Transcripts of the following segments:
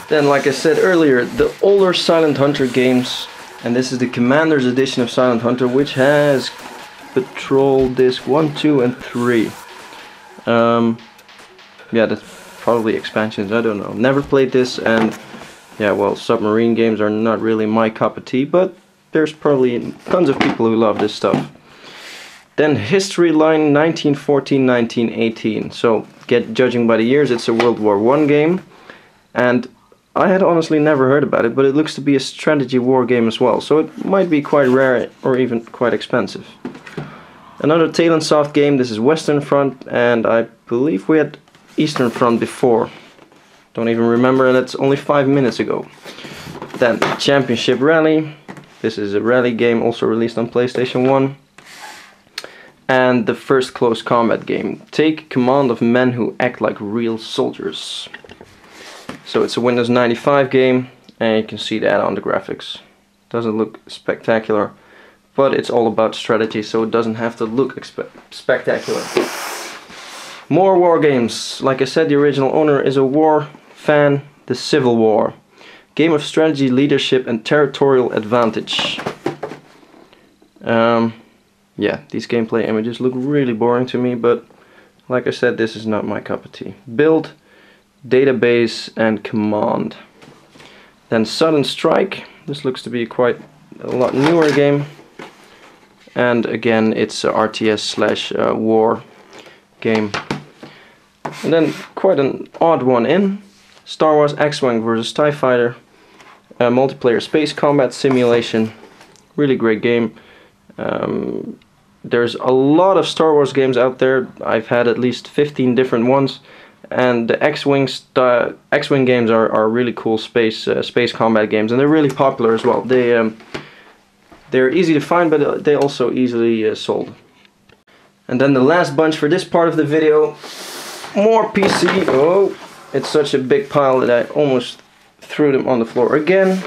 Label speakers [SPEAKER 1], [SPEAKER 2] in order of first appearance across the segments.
[SPEAKER 1] Then, like I said earlier, the older Silent Hunter games, and this is the Commander's edition of Silent Hunter, which has Patrol Disc 1, 2 and 3. Yeah, that's probably expansions, I don't know. Never played this, and yeah, well, submarine games are not really my cup of tea, but there's probably tons of people who love this stuff. Then History Line 1914-1918. So, judging by the years, it's a World War I game, and I had honestly never heard about it, but it looks to be a strategy war game as well, so it might be quite rare or even quite expensive. Another Talonsoft game. This is Western Front, and I believe we had Eastern Front before. Don't even remember, and that's only 5 minutes ago. Then Championship Rally. This is a rally game, also released on PlayStation 1. And the first close combat game. Take command of men who act like real soldiers. So it's a Windows 95 game, and you can see that on the graphics. Doesn't look spectacular, but it's all about strategy, so it doesn't have to look spectacular. More war games. Like I said, the original owner is a war fan. The Civil War. Game of strategy, leadership and territorial advantage. Yeah, these gameplay images look really boring to me, but like I said, this is not my cup of tea. Build, database and command. Then Sudden Strike. This looks to be quite a lot newer game, and again it's a RTS slash war game. And then quite an odd one in Star Wars X-Wing vs TIE Fighter, multiplayer space combat simulation. Really great game. There's a lot of Star Wars games out there. I've had at least 15 different ones. And the X-Wing games are really cool space combat games, and they're really popular as well. They're easy to find, but they also easily sold. And then the last bunch for this part of the video, more PC. Oh, it's such a big pile that I almost threw them on the floor again.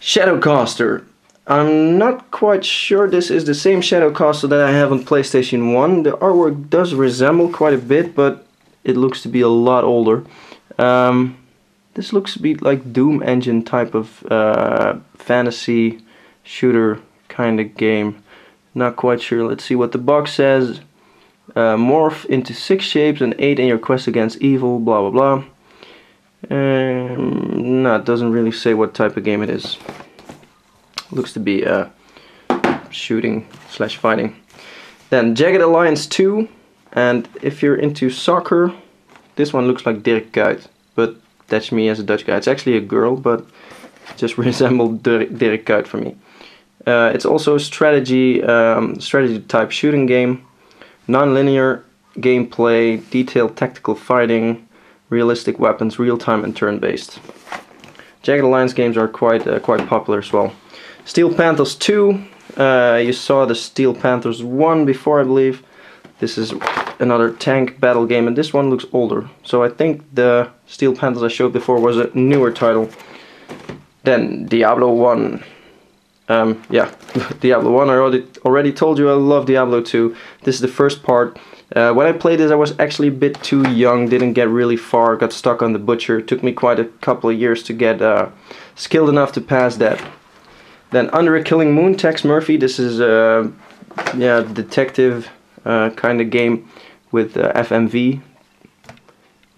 [SPEAKER 1] Shadowcaster. I'm not quite sure this is the same Shadowcaster that I have on PlayStation 1. The artwork does resemble quite a bit, but it looks to be a lot older. This looks to be like Doom Engine type of fantasy shooter kind of game. Not quite sure. Let's see what the box says. Morph into 6 shapes and 8 in your quest against evil, blah blah blah. No, it doesn't really say what type of game it is. Looks to be shooting slash fighting. Then Jagged Alliance 2, and if you're into soccer, this one looks like Dirk Kuyt, but that's me as a Dutch guy. It's actually a girl, but it just resembled Dirk Kuyt for me. It's also a strategy type shooting game, non-linear gameplay, detailed tactical fighting, realistic weapons, real-time and turn-based. Jagged Alliance games are quite popular as well. Steel Panthers 2, you saw the Steel Panthers 1 before, I believe. This is another tank battle game, and this one looks older. So I think the Steel Panthers I showed before was a newer title. Then Diablo 1. Yeah, Diablo 1, I already told you I love Diablo 2. This is the first part. When I played this I was actually a bit too young, didn't get really far, got stuck on the Butcher. It took me quite a couple of years to get skilled enough to pass that. Then Under a Killing Moon, Tex Murphy. This is a detective kind of game with FMV.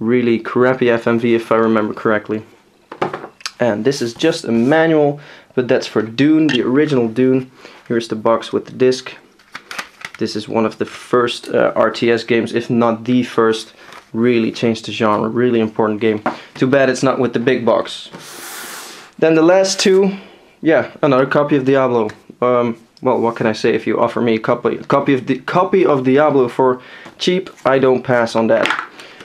[SPEAKER 1] Really crappy FMV if I remember correctly. And this is just a manual, but that's for Dune, the original Dune. Here's the box with the disc. This is one of the first RTS games, if not the first. Really changed the genre, really important game. Too bad it's not with the big box. Then the last two. Yeah, another copy of Diablo. Well, what can I say? If you offer me a copy of Diablo for cheap, I don't pass on that.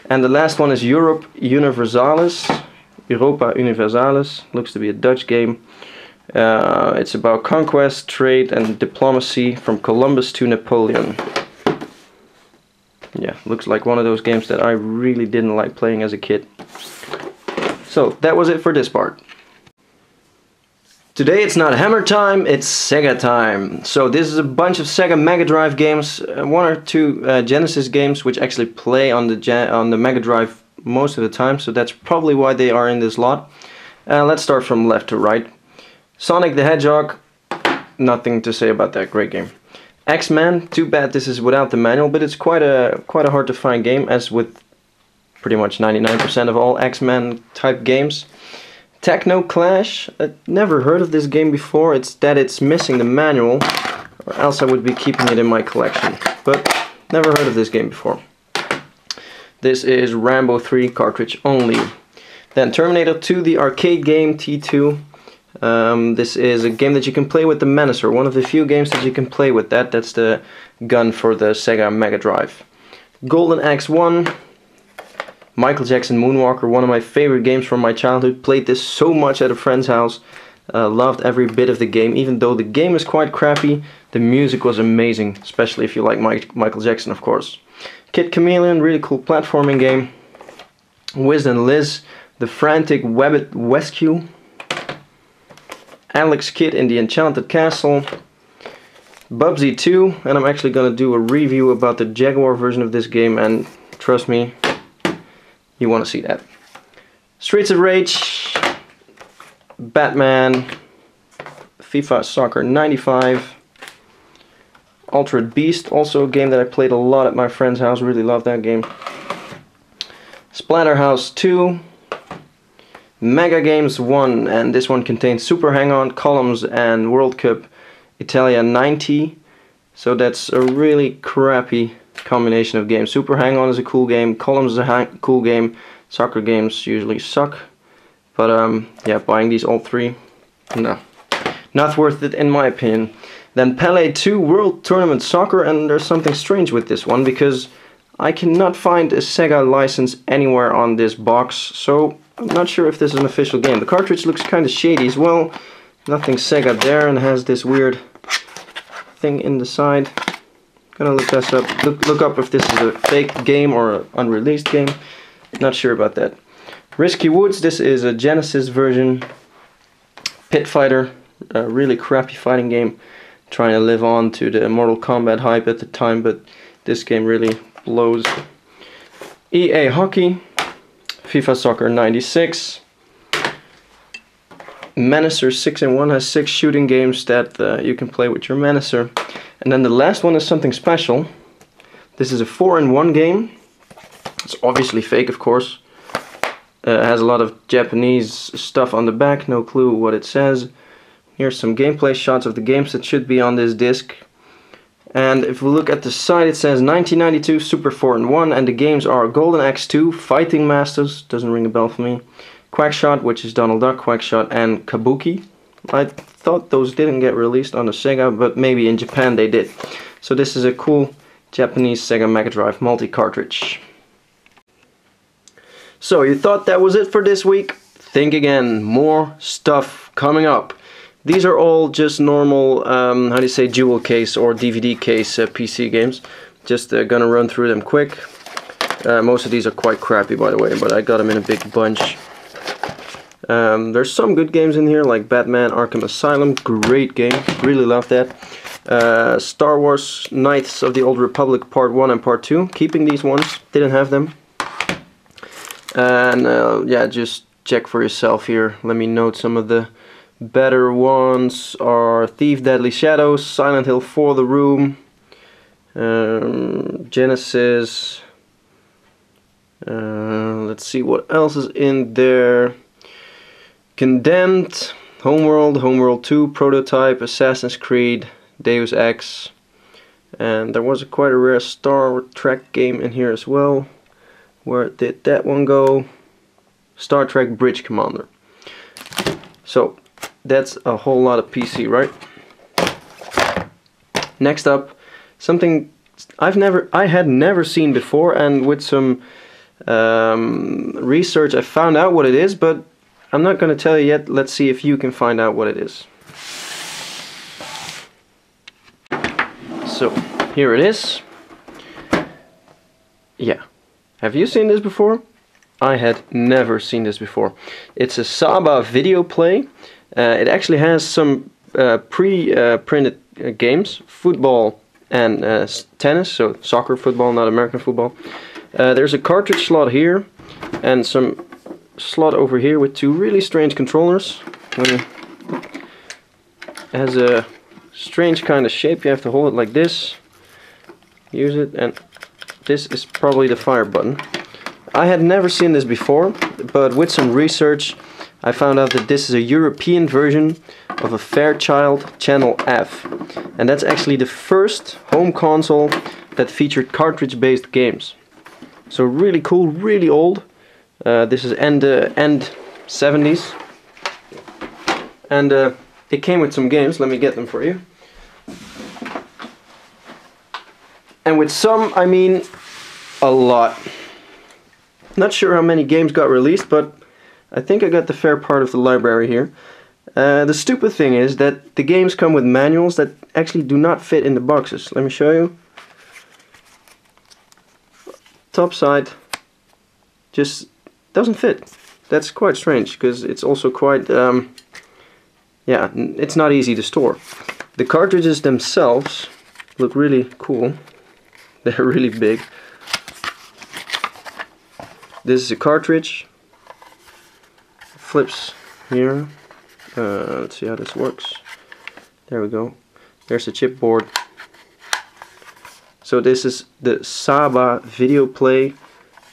[SPEAKER 1] And the last one is Europa Universalis. Looks to be a Dutch game. It's about conquest, trade, and diplomacy from Columbus to Napoleon. Yeah, looks like one of those games that I really didn't like playing as a kid. So that was it for this part. Today it's not Hammer time, it's Sega time. So this is a bunch of Sega Mega Drive games, one or two Genesis games which actually play on the Mega Drive most of the time, so that's probably why they are in this lot. Let's start from left to right. Sonic the Hedgehog, nothing to say about that, great game. X-Men, too bad this is without the manual, but it's quite a hard to find game, as with pretty much 99% of all X-Men type games. Techno Clash, never heard of this game before. It's that it's missing the manual, or else I would be keeping it in my collection. But never heard of this game before. This is Rambo 3 cartridge only. Then Terminator 2, the arcade game, T2. This is a game that you can play with the Menacer, one of the few games that you can play with that. That's the gun for the Sega Mega Drive. Golden Axe 1. Michael Jackson Moonwalker, one of my favorite games from my childhood. Played this so much at a friend's house. Loved every bit of the game. Even though the game is quite crappy, the music was amazing. Especially if you like Michael Jackson, of course. Kid Chameleon, really cool platforming game. Wiz and Liz, The Frantic Wabbit Rescue. Alex Kidd in the Enchanted Castle. Bubsy 2, and I'm actually going to do a review about the Jaguar version of this game, and trust me, you want to see that. Streets of Rage, Batman, FIFA Soccer 95, Altered Beast, also a game that I played a lot at my friend's house, really loved that game. Splatterhouse 2, Mega Games 1, and this one contains Super Hang-On, Columns, and World Cup Italia 90, so that's a really crappy combination of games. Super Hang-On is a cool game, Columns is a cool game, soccer games usually suck, but yeah, buying these all three, no, not worth it in my opinion. Then Pele 2 World Tournament Soccer, and there's something strange with this one because I cannot find a Sega license anywhere on this box, so I'm not sure if this is an official game. The cartridge looks kind of shady as well, nothing Sega there, and has this weird thing in the side. Gonna look this up. Look up if this is a fake game or an unreleased game. Not sure about that. Risky Woods. This is a Genesis version. Pit Fighter, a really crappy fighting game. Trying to live on to the Mortal Kombat hype at the time, but this game really blows. EA Hockey, FIFA Soccer 96. Menacer 6-in-1 has 6 shooting games that you can play with your Menacer. And then the last one is something special. This is a 4-in-1 game. It's obviously fake, of course. It has a lot of Japanese stuff on the back, no clue what it says. Here's some gameplay shots of the games that should be on this disc. And if we look at the side, it says 1992 Super 4-in-1, and the games are Golden Axe 2, Fighting Masters, doesn't ring a bell for me, Quackshot, which is Donald Duck, Quackshot, and Kabuki. I thought those didn't get released on the Sega, but maybe in Japan they did. So this is a cool Japanese Sega Mega Drive multi-cartridge. So you thought that was it for this week? Think again, more stuff coming up. These are all just normal, how do you say, jewel case or DVD case PC games. Just gonna run through them quick. Most of these are quite crappy, by the way, but I got them in a big bunch. There's some good games in here, like Batman Arkham Asylum, great game, really love that. Star Wars Knights of the Old Republic Part 1 and Part 2, keeping these ones, didn't have them. And yeah, just check for yourself here. Let me note some of the better ones are Thief Deadly Shadows, Silent Hill 4 The Room, Genesis, let's see what else is in there. Condemned, Homeworld, Homeworld 2, Prototype, Assassin's Creed, Deus Ex, and there was quite a rare Star Trek game in here as well. Where did that one go? Star Trek Bridge Commander. So that's a whole lot of PC, right? Next up, something I had never seen before, and with some research I found out what it is, but I'm not going to tell you yet. Let's see if you can find out what it is. So, here it is. Yeah. Have you seen this before? I had never seen this before. It's a Saba video play. It actually has some pre-printed games, football and tennis, so soccer, football, not American football. There's a cartridge slot here and some slot over here with two really strange controllers. It has a strange kind of shape. You have to hold it like this, use it, and this is probably the fire button. I had never seen this before, but with some research I found out that this is a European version of a Fairchild Channel F, and that's actually the first home console that featured cartridge-based games. So really cool, really old. This is end 70s, and it came with some games. Let me get them for you. And with some, I mean a lot. Not sure how many games got released, but I think I got the fair part of the library here. The stupid thing is that the games come with manuals that actually do not fit in the boxes. Let me show you. Top side just doesn't fit. That's quite strange, because it's also quite, yeah, it's not easy to store. The cartridges themselves look really cool. They're really big. This is a cartridge. Flips here. Let's see how this works. There we go. There's the chipboard. So this is the Saba video play,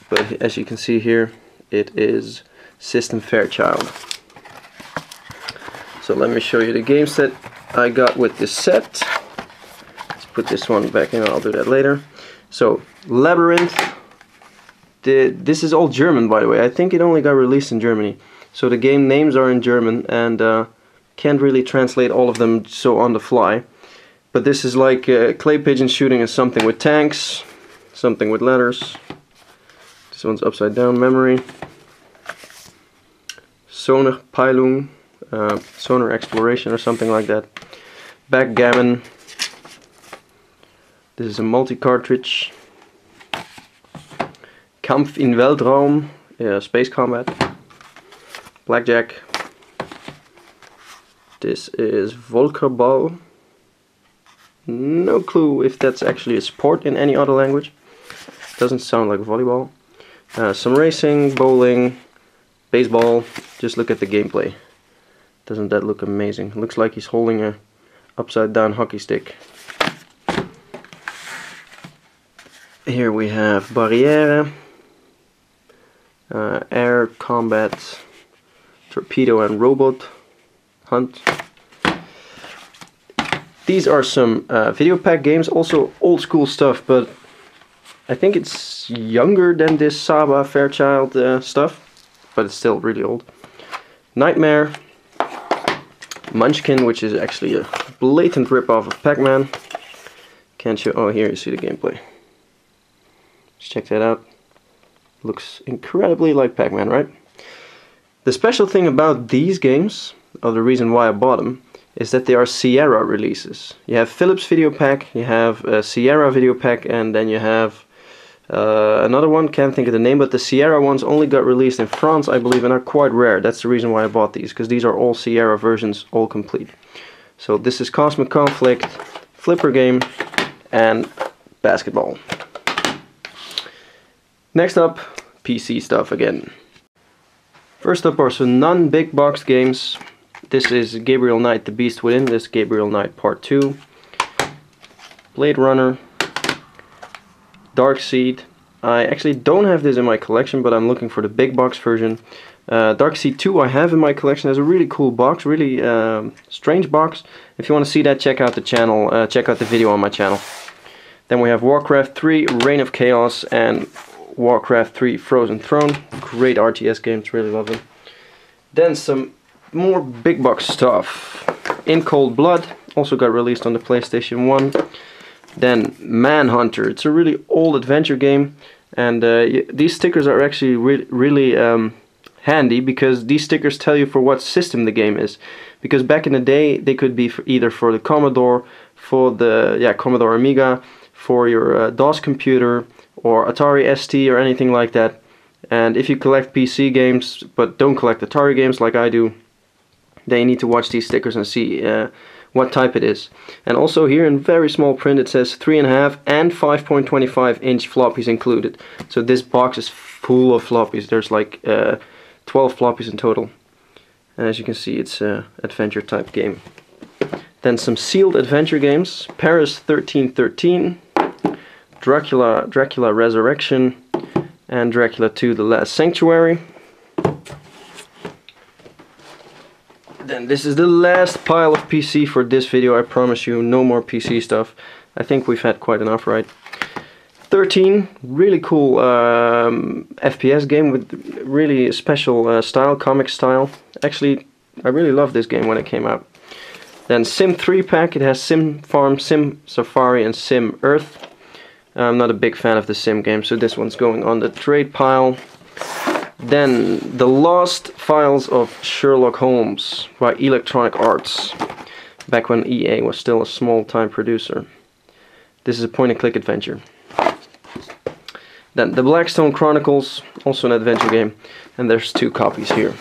[SPEAKER 1] but as you can see here, it is System Fairchild. So let me show you the games that I got with this set. Let's put this one back in. I'll do that later. So Labyrinth. This is all German, by the way. I think it only got released in Germany. So the game names are in German, and can't really translate all of them so on the fly. But this is like clay pigeon shooting is something with tanks, something with letters. This one's upside down memory. Sonar Peilung, sonar exploration or something like that. Backgammon. This is a multi-cartridge. Kampf in Weltraum, space combat. Blackjack. This is Volkerball. No clue if that's actually a sport in any other language. Doesn't sound like volleyball. Some racing, bowling, baseball. Just look at the gameplay. Doesn't that look amazing? Looks like he's holding a upside down hockey stick. Here we have Barriere, Air Combat, Torpedo and Robot Hunt. These are some video pack games, also old school stuff, but I think it's younger than this Saba Fairchild stuff, but it's still really old. Nightmare, Munchkin, which is actually a blatant ripoff of Pac-Man. Can't show, oh here you see the gameplay. Let's check that out. Looks incredibly like Pac-Man, right? The special thing about these games, or the reason why I bought them, is that they are Sierra releases. You have Philips Video Pack, you have a Sierra Video Pack, and then you have another one, can't think of the name, but the Sierra ones only got released in France, I believe, and are quite rare. That's the reason why I bought these, because these are all Sierra versions, all complete. So this is Cosmic Conflict, Flipper Game, and Basketball. Next up, PC stuff again. First up are some non-big box games. This is Gabriel Knight, The Beast Within. This is Gabriel Knight Part 2. Blade Runner. Darkseid. I actually don't have this in my collection, but I'm looking for the big box version. Darkseid 2 I have in my collection. It's a really cool box, really strange box. If you want to see that, check out the channel, check out the video on my channel. Then we have Warcraft 3, Reign of Chaos, and Warcraft 3 Frozen Throne. Great RTS games, really love them. Then some more big box stuff. In Cold Blood, also got released on the PlayStation 1. Then Manhunter, it's a really old adventure game, and these stickers are actually really handy, because these stickers tell you for what system the game is. Because back in the day they could be either for the Commodore, for the Commodore Amiga, for your DOS computer, or Atari ST or anything like that. And if you collect PC games but don't collect Atari games like I do, then you need to watch these stickers and see what type it is. And also here in very small print it says 3.5 and 5.25 inch floppies included. So this box is full of floppies. There's like 12 floppies in total. And as you can see, it's an adventure type game. Then some sealed adventure games: Paris 1313, Dracula Resurrection, and Dracula 2 The Last Sanctuary. Then this is the last pile of PC for this video. I promise you, no more PC stuff. I think we've had quite enough, right? 13, really cool FPS game with really special style, comic style. Actually, I really loved this game when it came out. Then Sim 3 pack. It has Sim Farm, Sim Safari, and Sim Earth. I'm not a big fan of the Sim game, so this one's going on the trade pile. Then The Lost Files of Sherlock Holmes by Electronic Arts, back when EA was still a small-time producer. This is a point-and-click adventure. Then The Blackstone Chronicles, also an adventure game, and there's 2 copies here.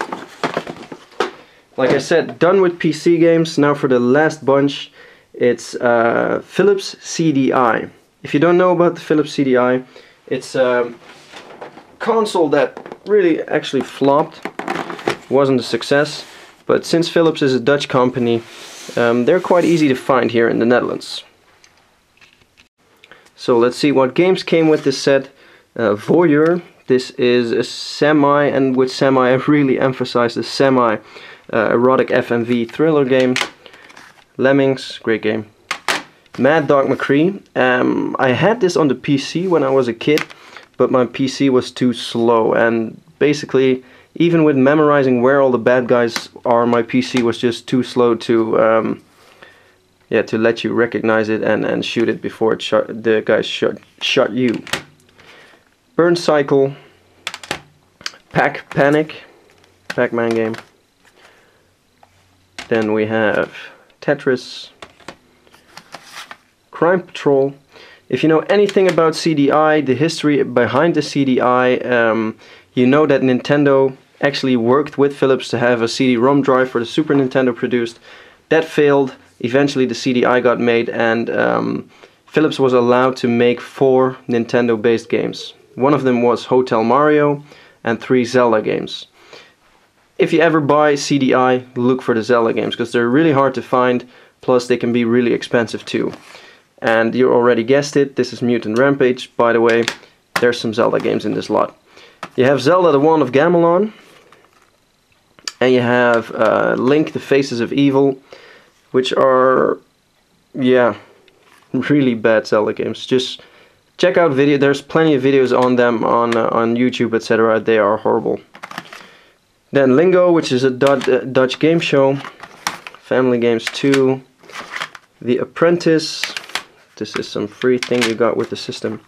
[SPEAKER 1] Like I said, done with PC games. Now for the last bunch, it's Philips CDI. If you don't know about the Philips CDI, it's a console that really actually flopped, wasn't a success, but since Philips is a Dutch company, they're quite easy to find here in the Netherlands. So let's see what games came with this set. Voyeur, this is a semi, and with semi I really emphasize the semi, erotic FMV thriller game. Lemmings, great game. Mad Dog McCree, I had this on the PC when I was a kid, but my PC was too slow, and basically even with memorizing where all the bad guys are, my PC was just too slow to to let you recognize it and shoot it before it the guys shot you. Burn Cycle, Panic, Pac-Man game. Then we have Tetris, Crime Patrol. If you know anything about CDI, the history behind the CDI, you know that Nintendo actually worked with Philips to have a CD-ROM drive for the Super Nintendo produced. That failed. Eventually the CDI got made, and Philips was allowed to make 4 Nintendo-based games. One of them was Hotel Mario and 3 Zelda games. If you ever buy CDI, look for the Zelda games, because they're really hard to find, plus they can be really expensive too. And you already guessed it, this is Mutant Rampage. By the way, there's some Zelda games in this lot. You have Zelda the Wand of Gamelon, and you have Link the Faces of Evil, which are, yeah, really bad Zelda games. Just check out video. There's plenty of videos on them on YouTube, etc. They are horrible. Then Lingo, which is a Dutch game show. Family Games 2. The Apprentice. This is some free thing you got with the system.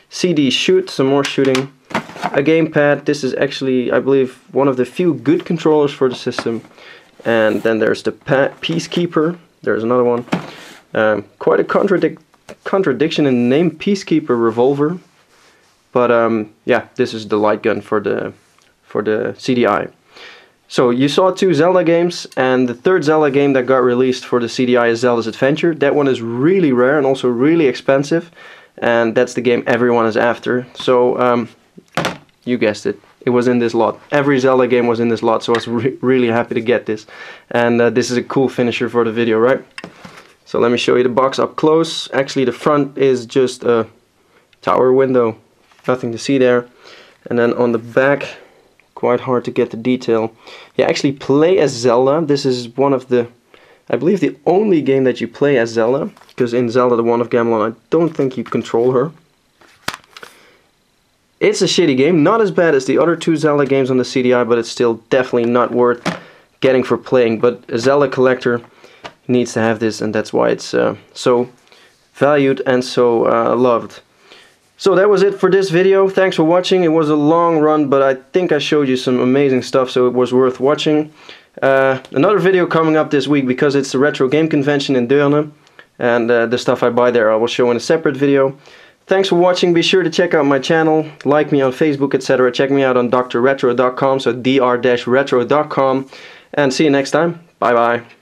[SPEAKER 1] CD Shoot, some more shooting. A gamepad. This is actually, I believe, one of the few good controllers for the system. And then there's the Peacekeeper. There's another one. Quite a contradiction in the name, Peacekeeper Revolver. But yeah, this is the light gun for the CDI. So you saw 2 Zelda games, and the 3rd Zelda game that got released for the CDI is Zelda's Adventure. That one is really rare and also really expensive, and that's the game everyone is after. So you guessed it, it was in this lot. Every Zelda game was in this lot, so I was really happy to get this. And this is a cool finisher for the video, right? So let me show you the box up close. Actually the front is just a tower window, nothing to see there. And then on the back, quite hard to get the detail. You actually play as Zelda. This is one of the, I believe, the only game that you play as Zelda, because in Zelda the Wand of Gamelon I don't think you control her. It's a shitty game, not as bad as the other 2 Zelda games on the CDI, but it's still definitely not worth getting for playing. But a Zelda collector needs to have this, and that's why it's so valued and so loved. So that was it for this video. Thanks for watching. It was a long run, but I think I showed you some amazing stuff, so it was worth watching. Another video coming up this week, because it's the Retro Game Convention in Deurne, and the stuff I buy there I will show in a separate video. Thanks for watching. Be sure to check out my channel, like me on Facebook, etc. Check me out on dr.retro.com, so dr-retro.com. And see you next time. Bye bye.